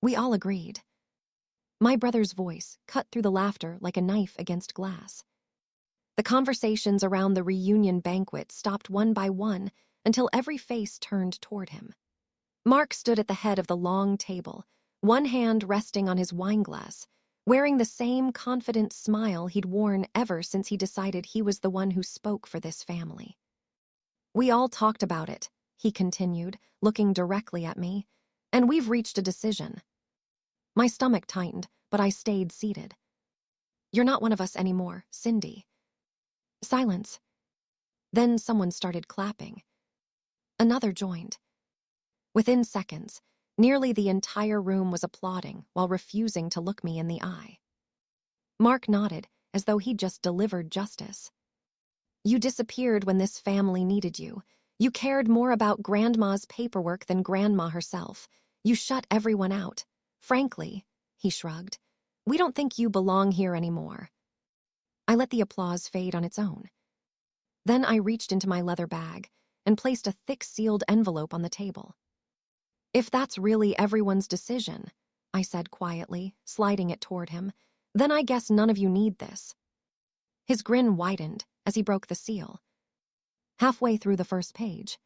We all agreed. My brother's voice cut through the laughter like a knife against glass. The conversations around the reunion banquet stopped one by one until every face turned toward him. Mark stood at the head of the long table, one hand resting on his wineglass, wearing the same confident smile he'd worn ever since he decided he was the one who spoke for this family. We all talked about it, he continued, looking directly at me, and we've reached a decision. My stomach tightened, but I stayed seated. You're not one of us anymore, Cindy. Silence. Then someone started clapping. Another joined. Within seconds, nearly the entire room was applauding while refusing to look me in the eye. Mark nodded, as though he'd just delivered justice. You disappeared when this family needed you. You cared more about Grandma's paperwork than Grandma herself. You shut everyone out. Frankly, he shrugged, we don't think you belong here anymore. I let the applause fade on its own. Then I reached into my leather bag and placed a thick sealed envelope on the table. If that's really everyone's decision, I said quietly, sliding it toward him, then I guess none of you need this. His grin widened as he broke the seal. Halfway through the first page,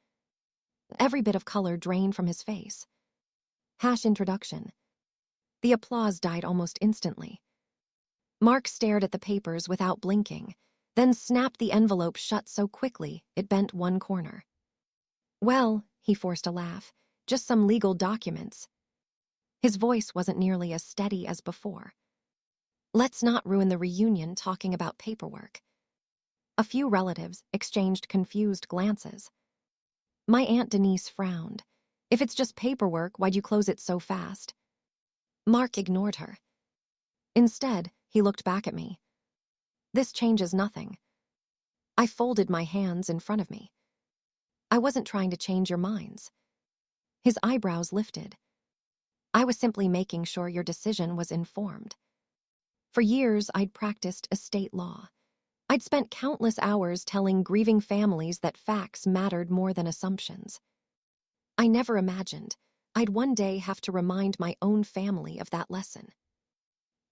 every bit of color drained from his face. Introduction. The applause died almost instantly. Mark stared at the papers without blinking, then snapped the envelope shut so quickly it bent one corner. Well, he forced a laugh, just some legal documents. His voice wasn't nearly as steady as before. Let's not ruin the reunion talking about paperwork. A few relatives exchanged confused glances. My Aunt Denise frowned. If it's just paperwork, why'd you close it so fast? Mark ignored her. Instead, he looked back at me. This changes nothing. I folded my hands in front of me. I wasn't trying to change your minds. His eyebrows lifted. I was simply making sure your decision was informed. For years, I'd practiced estate law. I'd spent countless hours telling grieving families that facts mattered more than assumptions. I never imagined I'd one day have to remind my own family of that lesson.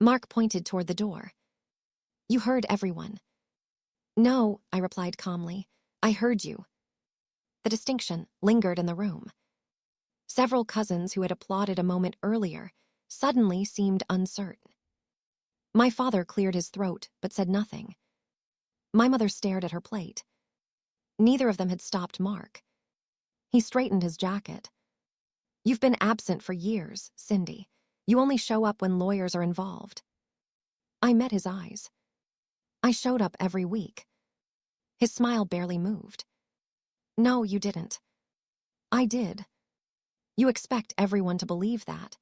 Mark pointed toward the door. You heard everyone. No, I replied calmly. I heard you. The distinction lingered in the room. Several cousins who had applauded a moment earlier suddenly seemed uncertain. My father cleared his throat but said nothing. My mother stared at her plate. Neither of them had stopped Mark. He straightened his jacket. You've been absent for years, Cindy. You only show up when lawyers are involved. I met his eyes. I showed up every week. His smile barely moved. No, you didn't. I did. You expect everyone to believe that.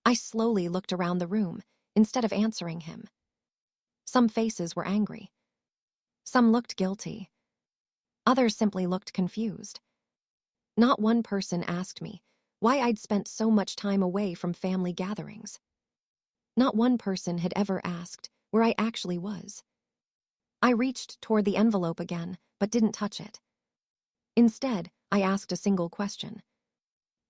I slowly looked around the room instead of answering him. Some faces were angry. Some looked guilty. Others simply looked confused. Not one person asked me why I'd spent so much time away from family gatherings. Not one person had ever asked where I actually was. I reached toward the envelope again, but didn't touch it. Instead, I asked a single question.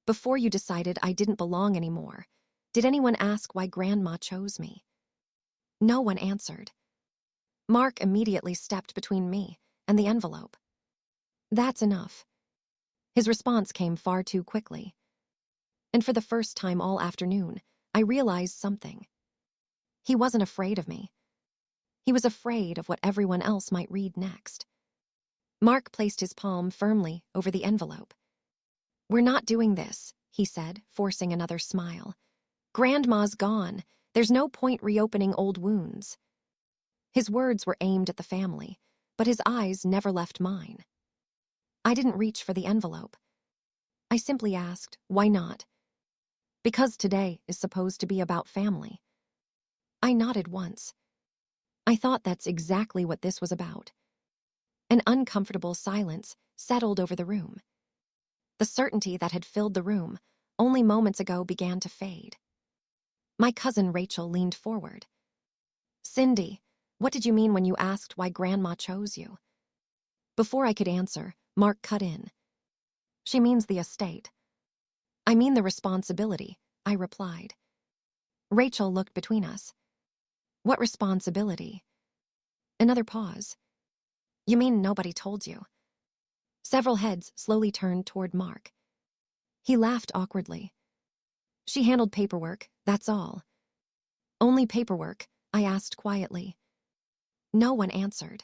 Before you decided I didn't belong anymore, did anyone ask why Grandma chose me? No one answered. Mark immediately stepped between me and the envelope. That's enough. His response came far too quickly. And for the first time all afternoon, I realized something. He wasn't afraid of me. He was afraid of what everyone else might read next. Mark placed his palm firmly over the envelope. We're not doing this, he said, forcing another smile. Grandma's gone. There's no point reopening old wounds. His words were aimed at the family, but his eyes never left mine. I didn't reach for the envelope. I simply asked, why not? Because today is supposed to be about family. I nodded once. I thought that's exactly what this was about. An uncomfortable silence settled over the room. The certainty that had filled the room only moments ago began to fade. My cousin Rachel leaned forward. Cindy, what did you mean when you asked why Grandma chose you? Before I could answer, Mark cut in. She means the estate. I mean the responsibility, I replied. Rachel looked between us. What responsibility? Another pause. You mean nobody told you? Several heads slowly turned toward Mark. He laughed awkwardly. She handled paperwork, that's all. Only paperwork? I asked quietly. No one answered.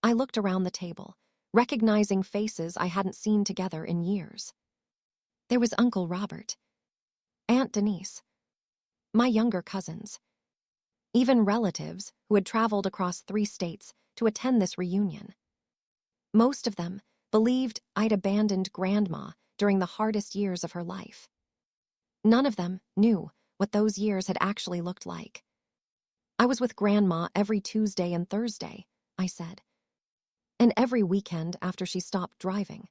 I looked around the table, recognizing faces I hadn't seen together in years. There was Uncle Robert, Aunt Denise, my younger cousins, even relatives who had traveled across 3 states to attend this reunion. Most of them believed I'd abandoned Grandma during the hardest years of her life. None of them knew what those years had actually looked like. I was with Grandma every Tuesday and Thursday, I said. And every weekend after she stopped driving.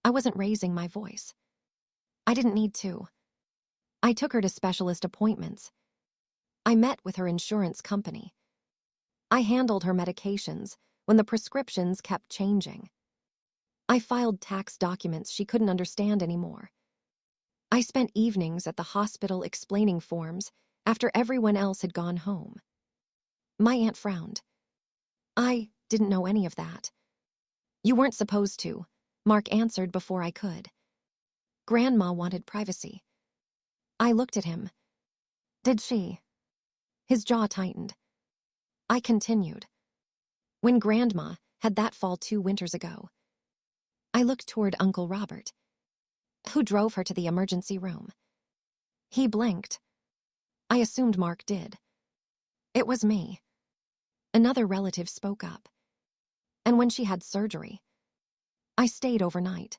I wasn't raising my voice. I didn't need to. I took her to specialist appointments. I met with her insurance company. I handled her medications when the prescriptions kept changing. I filed tax documents she couldn't understand anymore. I spent evenings at the hospital explaining forms after everyone else had gone home. My aunt frowned. I didn't know any of that. You weren't supposed to, Mark answered before I could. Grandma wanted privacy. I looked at him. Did she? His jaw tightened. I continued. When Grandma had that fall 2 winters ago. I looked toward Uncle Robert, who drove her to the emergency room. He blinked. I assumed Mark did. It was me. Another relative spoke up. And when she had surgery, I stayed overnight.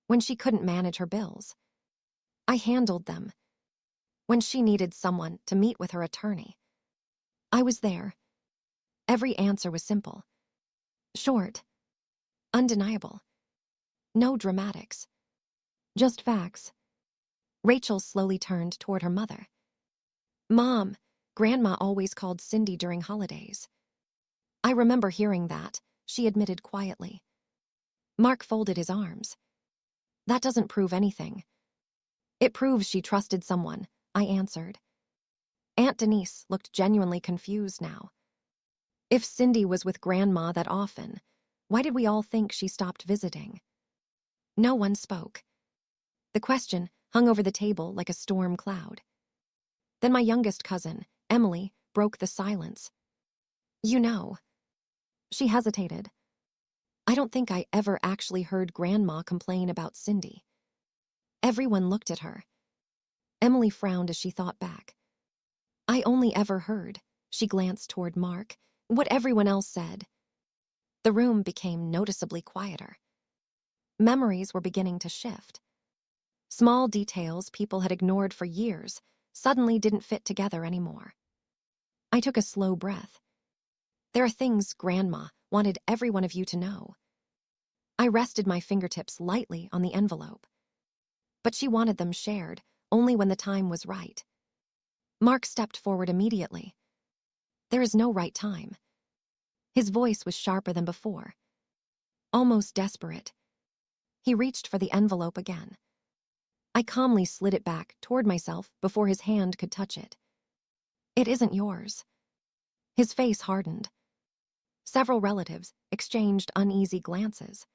When she couldn't manage her bills, I handled them. When she needed someone to meet with her attorney, I was there. Every answer was simple. Short. Undeniable. No dramatics. Just facts. Rachel slowly turned toward her mother. Mom, Grandma always called Cindy during holidays. I remember hearing that, she admitted quietly. Mark folded his arms. That doesn't prove anything. It proves she trusted someone, I answered. Aunt Denise looked genuinely confused now. If Cindy was with Grandma that often, why did we all think she stopped visiting? No one spoke. The question hung over the table like a storm cloud. Then my youngest cousin, Emily, broke the silence. You know. She hesitated. I don't think I ever actually heard Grandma complain about Cindy. Everyone looked at her. Emily frowned as she thought back. I only ever heard, she glanced toward Mark, what everyone else said. The room became noticeably quieter. Memories were beginning to shift. Small details people had ignored for years suddenly didn't fit together anymore. I took a slow breath. There are things Grandma wanted every one of you to know. I rested my fingertips lightly on the envelope. But she wanted them shared only when the time was right. Mark stepped forward immediately. There is no right time. His voice was sharper than before. Almost desperate. He reached for the envelope again. I calmly slid it back toward myself before his hand could touch it. It isn't yours. His face hardened. Several relatives exchanged uneasy glances.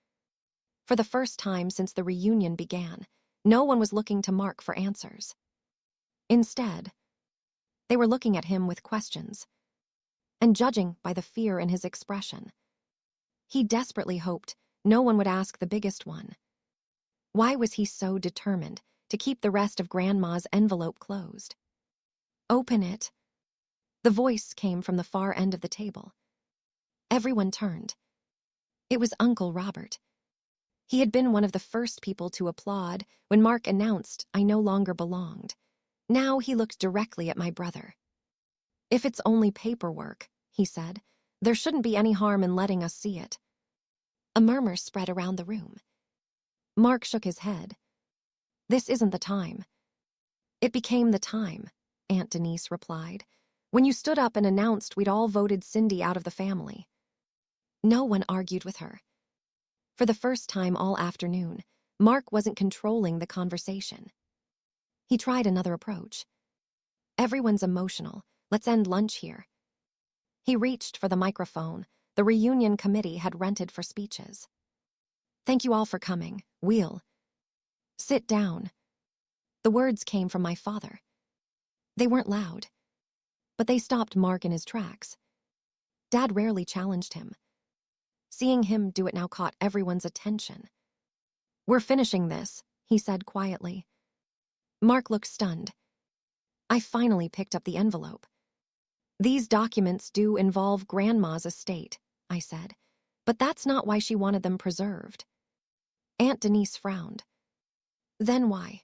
For the first time since the reunion began, no one was looking to Mark for answers. Instead, they were looking at him with questions, and judging by the fear in his expression. He desperately hoped no one would ask the biggest one. Why was he so determined to keep the rest of Grandma's envelope closed? Open it. The voice came from the far end of the table. Everyone turned. It was Uncle Robert. He had been one of the first people to applaud when Mark announced I no longer belonged. Now he looked directly at my brother. If it's only paperwork, he said, there shouldn't be any harm in letting us see it. A murmur spread around the room. Mark shook his head. This isn't the time. It became the time, Aunt Denise replied, when you stood up and announced we'd all voted Cindy out of the family. No one argued with her. For the first time all afternoon, Mark wasn't controlling the conversation. He tried another approach. Everyone's emotional. Let's end lunch here. He reached for the microphone the reunion committee had rented for speeches. Thank you all for coming. We'll sit down. The words came from my father. They weren't loud, but they stopped Mark in his tracks. Dad rarely challenged him. Seeing him do it now caught everyone's attention. We're finishing this, he said quietly. Mark looked stunned. I finally picked up the envelope. These documents do involve Grandma's estate, I said, but that's not why she wanted them preserved. Aunt Denise frowned. Then why?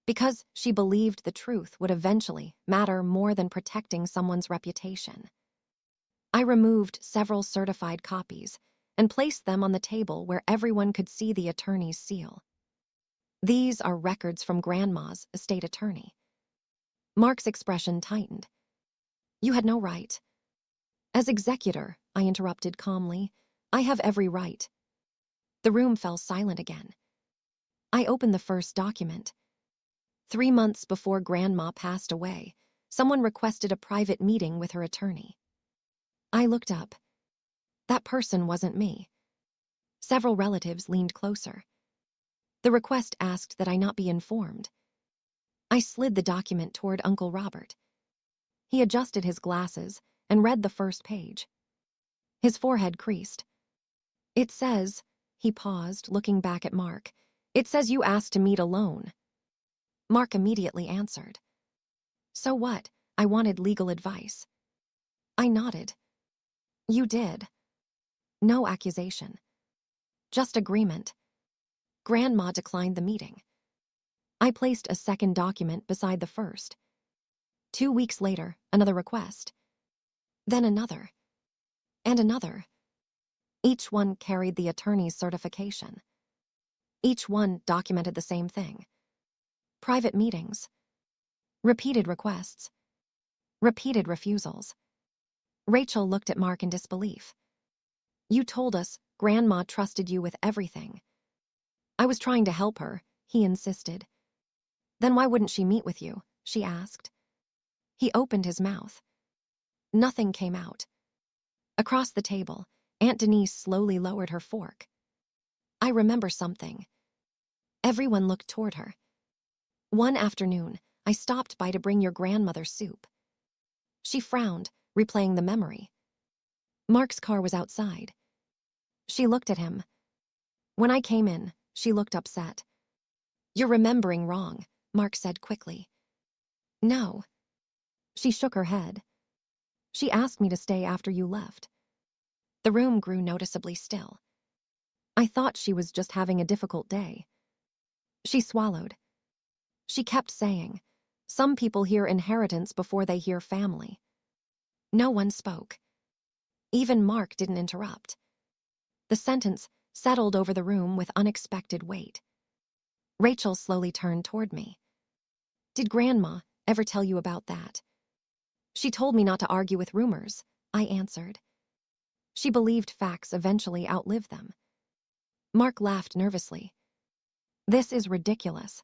Because she believed the truth would eventually matter more than protecting someone's reputation. I removed several certified copies and placed them on the table where everyone could see the attorney's seal. These are records from Grandma's estate attorney. Mark's expression tightened. You had no right. As executor, I interrupted calmly, I have every right. The room fell silent again. I opened the first document. 3 months before Grandma passed away, someone requested a private meeting with her attorney. I looked up. That person wasn't me. Several relatives leaned closer. The request asked that I not be informed. I slid the document toward Uncle Robert. He adjusted his glasses and read the first page. His forehead creased. It says, he paused, looking back at Mark, it says you asked to meet alone. Mark immediately answered. So what? I wanted legal advice. I nodded. You did. No accusation. Just agreement. Grandma declined the meeting. I placed a second document beside the first. 2 weeks later, another request. Then another. And another. Each one carried the attorney's certification. Each one documented the same thing. Private meetings. Repeated requests. Repeated refusals. Rachel looked at Mark in disbelief. You told us Grandma trusted you with everything. I was trying to help her, he insisted. Then why wouldn't she meet with you? She asked. He opened his mouth. Nothing came out. Across the table, Aunt Denise slowly lowered her fork. I remember something. Everyone looked toward her. One afternoon, I stopped by to bring your grandmother soup. She frowned, replaying the memory. Mark's car was outside. She looked at him. When I came in, she looked upset. You're remembering wrong, Mark said quickly. No. She shook her head. She asked me to stay after you left. The room grew noticeably still. I thought she was just having a difficult day. She swallowed. She kept saying, some people hear inheritance before they hear family. No one spoke. Even Mark didn't interrupt. The sentence settled over the room with unexpected weight. Rachel slowly turned toward me. Did Grandma ever tell you about that? She told me not to argue with rumors, I answered. She believed facts eventually outlive them. Mark laughed nervously. This is ridiculous.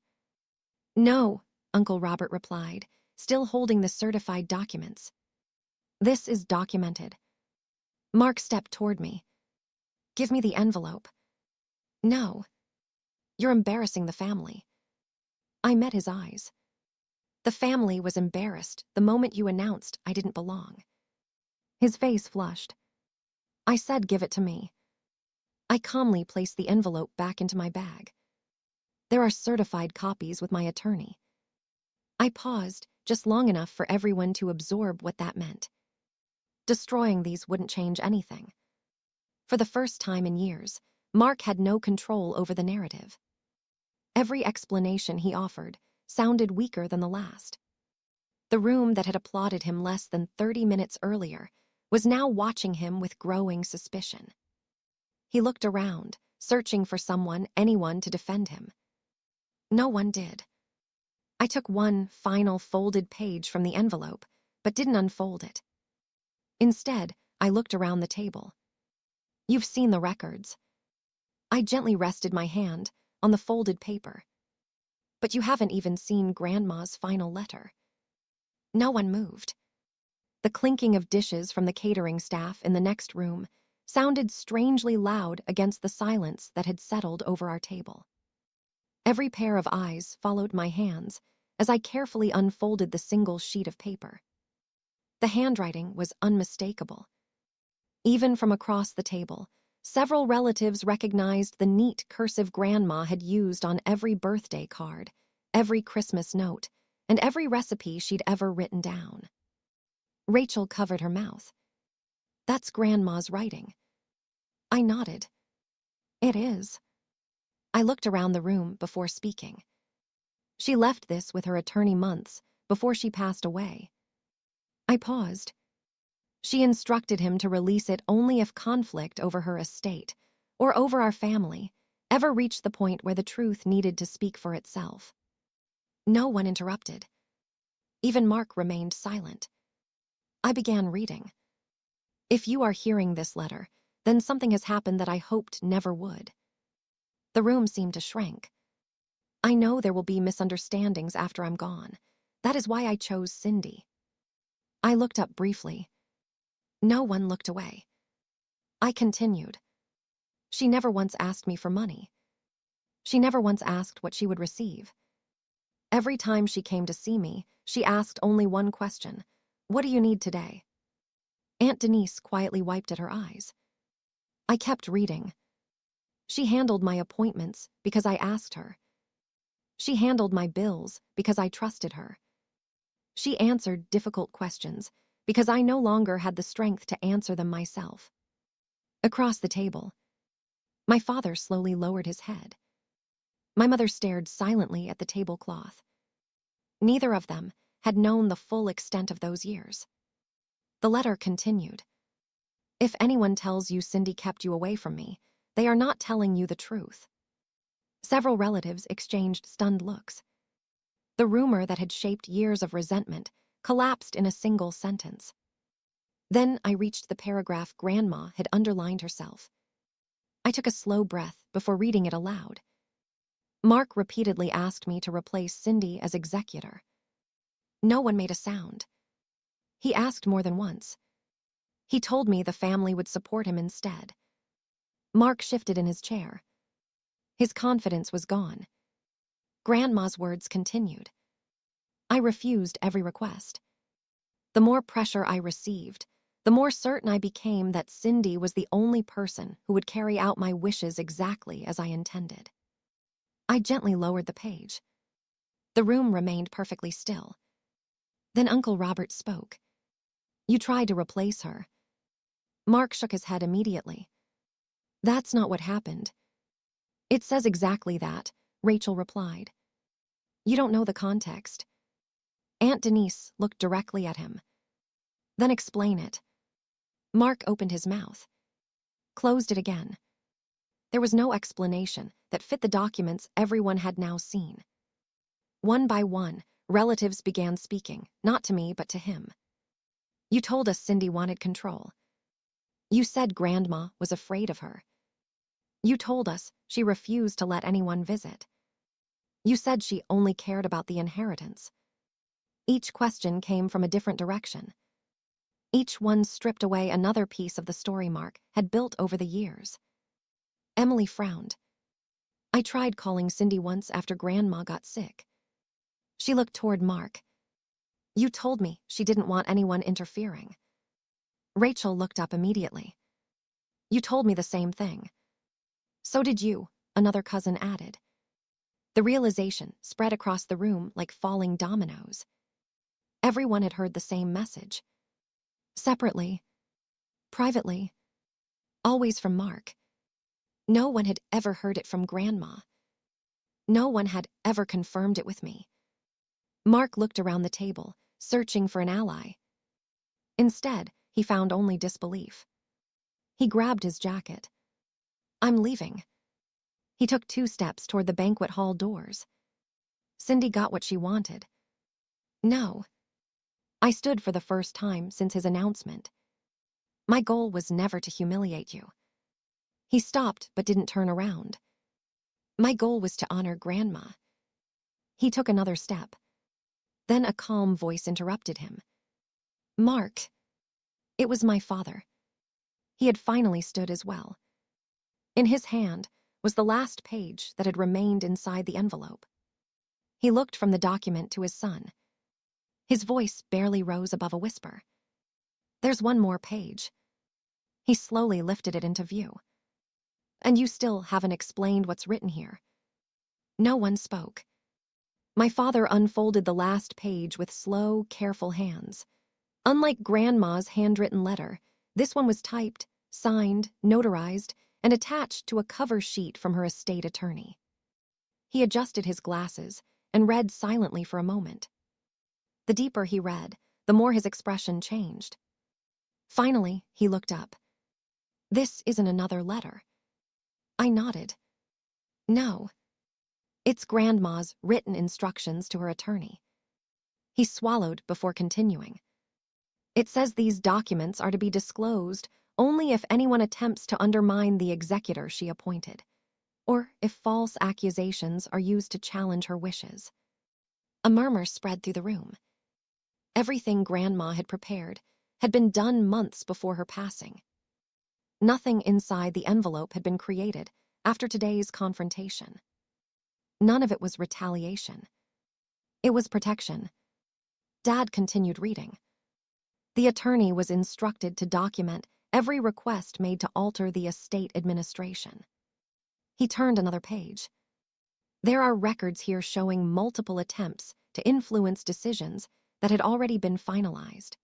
No, Uncle Robert replied, still holding the certified documents. This is documented. Mark stepped toward me. Give me the envelope. No. You're embarrassing the family. I met his eyes. The family was embarrassed the moment you announced I didn't belong. His face flushed. I said give it to me. I calmly placed the envelope back into my bag. There are certified copies with my attorney. I paused just long enough for everyone to absorb what that meant. Destroying these wouldn't change anything. For the first time in years, Mark had no control over the narrative. Every explanation he offered sounded weaker than the last. The room that had applauded him less than 30 minutes earlier was now watching him with growing suspicion. He looked around, searching for anyone to defend him. No one did. I took one final folded page from the envelope, but didn't unfold it. Instead, I looked around the table. You've seen the records. I gently rested my hand on the folded paper. But you haven't even seen Grandma's final letter." No one moved. The clinking of dishes from the catering staff in the next room sounded strangely loud against the silence that had settled over our table. Every pair of eyes followed my hands as I carefully unfolded the single sheet of paper. The handwriting was unmistakable. Even from across the table, several relatives recognized the neat cursive Grandma had used on every birthday card, every Christmas note, and every recipe she'd ever written down. Rachel covered her mouth. "That's Grandma's writing." I nodded. "It is." I looked around the room before speaking. She left this with her attorney months before she passed away. I paused. She instructed him to release it only if conflict over her estate, or over our family, ever reached the point where the truth needed to speak for itself. No one interrupted. Even Mark remained silent. I began reading. "If you are hearing this letter, then something has happened that I hoped never would." The room seemed to shrink. "I know there will be misunderstandings after I'm gone. That is why I chose Cindy." I looked up briefly. No one looked away. I continued. "She never once asked me for money. She never once asked what she would receive. Every time she came to see me, she asked only one question: 'What do you need today?'" Aunt Denise quietly wiped at her eyes. I kept reading. "She handled my appointments because I asked her. She handled my bills because I trusted her. She answered difficult questions because I no longer had the strength to answer them myself." Across the table, my father slowly lowered his head. My mother stared silently at the tablecloth. Neither of them had known the full extent of those years. The letter continued. "If anyone tells you Cindy kept you away from me, they are not telling you the truth." Several relatives exchanged stunned looks. The rumor that had shaped years of resentment collapsed in a single sentence. Then I reached the paragraph Grandma had underlined herself. I took a slow breath before reading it aloud. "Mark repeatedly asked me to replace Cindy as executor." No one made a sound. "He asked more than once. He told me the family would support him instead." Mark shifted in his chair. His confidence was gone. Grandma's words continued. "I refused every request. The more pressure I received, the more certain I became that Cindy was the only person who would carry out my wishes exactly as I intended." I gently lowered the page. The room remained perfectly still. Then Uncle Robert spoke. "You tried to replace her." Mark shook his head immediately. "That's not what happened." "It says exactly that," Rachel replied. "You don't know the context." Aunt Denise looked directly at him. "Then explain it." Mark opened his mouth, closed it again. There was no explanation that fit the documents everyone had now seen. One by one, relatives began speaking, not to me but to him. "You told us Cindy wanted control. You said Grandma was afraid of her. You told us she refused to let anyone visit. You said she only cared about the inheritance." Each question came from a different direction. Each one stripped away another piece of the story Mark had built over the years. Emily frowned. "I tried calling Cindy once after Grandma got sick." She looked toward Mark. "You told me she didn't want anyone interfering." Rachel looked up immediately. "You told me the same thing." "So did you," another cousin added. The realization spread across the room like falling dominoes. Everyone had heard the same message. Separately, privately, always from Mark. No one had ever heard it from Grandma. No one had ever confirmed it with me. Mark looked around the table, searching for an ally. Instead, he found only disbelief. He grabbed his jacket. "I'm leaving." He took 2 steps toward the banquet hall doors. Cindy got what she wanted. No. I stood for the first time since his announcement. My goal was never to humiliate you. He stopped but didn't turn around. My goal was to honor Grandma. He took another step. Then a calm voice interrupted him. "Mark." It was my father. He had finally stood as well. In his hand was the last page that had remained inside the envelope. He looked from the document to his son. His voice barely rose above a whisper. "There's one more page." He slowly lifted it into view. "And you still haven't explained what's written here." No one spoke. My father unfolded the last page with slow, careful hands. Unlike Grandma's handwritten letter, this one was typed, signed, notarized, and attached to a cover sheet from her estate attorney. He adjusted his glasses and read silently for a moment. The deeper he read, the more his expression changed. Finally, he looked up. "This isn't another letter." I nodded. "No. It's Grandma's written instructions to her attorney." He swallowed before continuing. "It says these documents are to be disclosed only if anyone attempts to undermine the executor she appointed, or if false accusations are used to challenge her wishes." A murmur spread through the room. Everything Grandma had prepared had been done months before her passing. Nothing inside the envelope had been created after today's confrontation. None of it was retaliation. It was protection. Dad continued reading. The attorney was instructed to document every request made to alter the estate administration. He turned another page. "There are records here showing multiple attempts to influence decisions that had already been finalized.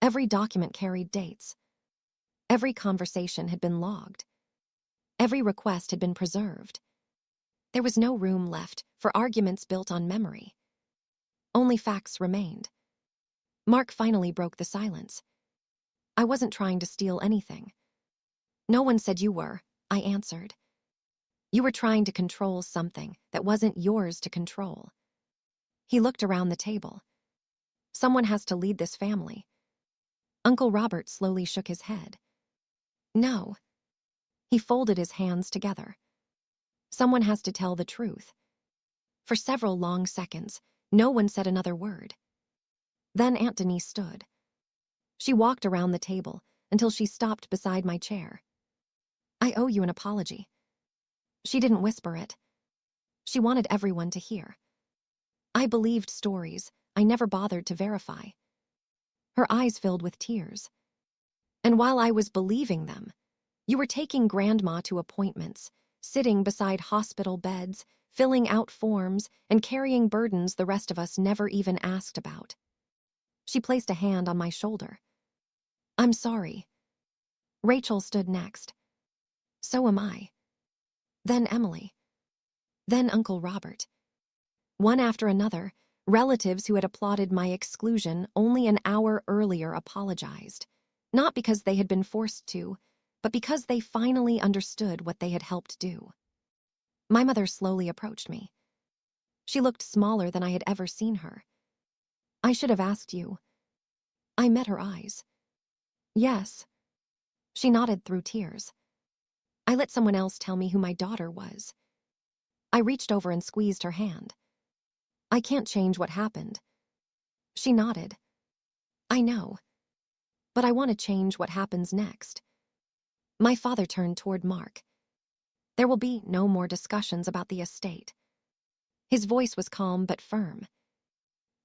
Every document carried dates. Every conversation had been logged. Every request had been preserved. There was no room left for arguments built on memory. Only facts remained." Mark finally broke the silence. "I wasn't trying to steal anything." "No one said you were," I answered. "You were trying to control something that wasn't yours to control." He looked around the table. "Someone has to lead this family." Uncle Robert slowly shook his head. "No." He folded his hands together. "Someone has to tell the truth." For several long seconds, no one said another word. Then Aunt Denise stood. She walked around the table until she stopped beside my chair. "I owe you an apology." She didn't whisper it. She wanted everyone to hear. "I believed stories I never bothered to verify." Her eyes filled with tears. "And while I was believing them, you were taking Grandma to appointments, sitting beside hospital beds, filling out forms, and carrying burdens the rest of us never even asked about." She placed a hand on my shoulder. "I'm sorry." Rachel stood next. "So am I." Then Emily. Then Uncle Robert. One after another, relatives who had applauded my exclusion only an hour earlier apologized, not because they had been forced to, but because they finally understood what they had helped do. My mother slowly approached me. She looked smaller than I had ever seen her. "I should have asked you." I met her eyes. "Yes." She nodded through tears. "I let someone else tell me who my daughter was." I reached over and squeezed her hand. "I can't change what happened." She nodded. "I know. But I want to change what happens next." My father turned toward Mark. "There will be no more discussions about the estate." His voice was calm but firm.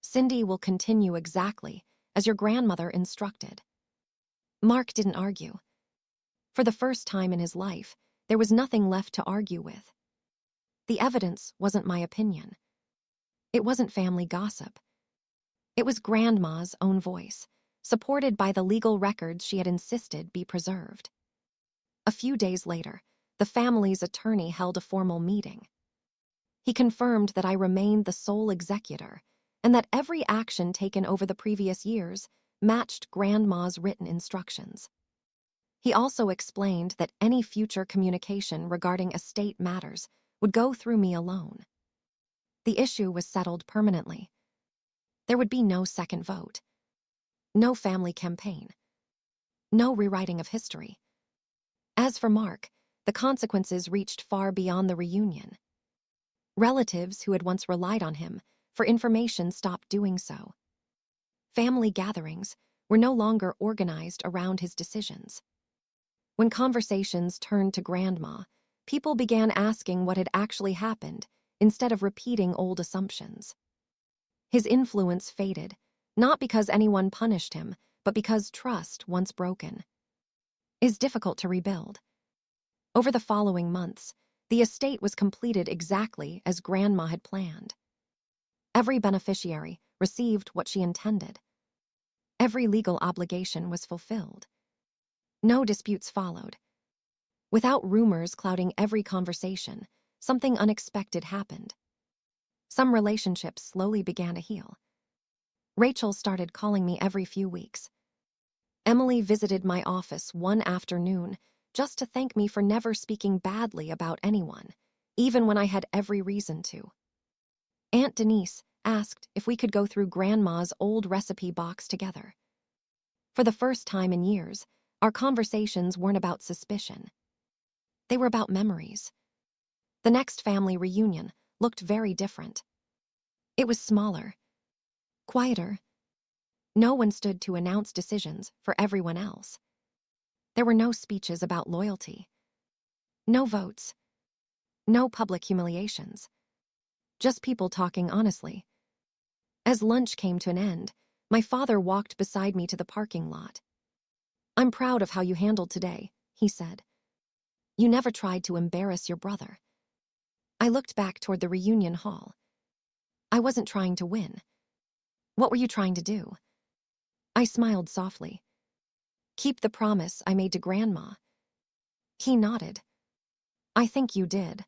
"Cindy will continue exactly as your grandmother instructed." Mark didn't argue. For the first time in his life, there was nothing left to argue with. The evidence wasn't my opinion. It wasn't family gossip. It was Grandma's own voice, supported by the legal records she had insisted be preserved. A few days later, the family's attorney held a formal meeting. He confirmed that I remained the sole executor and that every action taken over the previous years matched Grandma's written instructions. He also explained that any future communication regarding estate matters would go through me alone. The issue was settled permanently. There would be no second vote, no family campaign, no rewriting of history. As for Mark, the consequences reached far beyond the reunion. Relatives who had once relied on him for information stopped doing so. Family gatherings were no longer organized around his decisions. When conversations turned to Grandma, people began asking what had actually happened instead of repeating old assumptions. His influence faded, not because anyone punished him, but because trust, once broken, is difficult to rebuild. Over the following months, the estate was completed exactly as Grandma had planned. Every beneficiary received what she intended. Every legal obligation was fulfilled. No disputes followed. Without rumors clouding every conversation, something unexpected happened. Some relationships slowly began to heal. Rachel started calling me every few weeks. Emily visited my office one afternoon just to thank me for never speaking badly about anyone, even when I had every reason to. Aunt Denise asked if we could go through Grandma's old recipe box together. For the first time in years, our conversations weren't about suspicion. They were about memories. The next family reunion looked very different. It was smaller, quieter. No one stood to announce decisions for everyone else. There were no speeches about loyalty. No votes. No public humiliations. Just people talking honestly. As lunch came to an end, my father walked beside me to the parking lot. "I'm proud of how you handled today," he said. "You never tried to embarrass your brother." I looked back toward the reunion hall. "I wasn't trying to win." "What were you trying to do?" I smiled softly. "Keep the promise I made to Grandma." He nodded. "I think you did."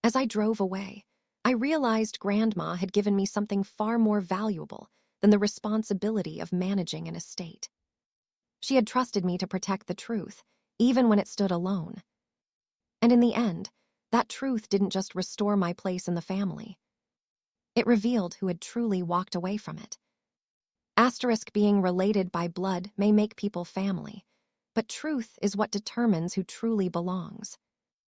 As I drove away, I realized Grandma had given me something far more valuable than the responsibility of managing an estate. She had trusted me to protect the truth, even when it stood alone. And in the end, that truth didn't just restore my place in the family. It revealed who had truly walked away from it. Being related by blood may make people family, but truth is what determines who truly belongs.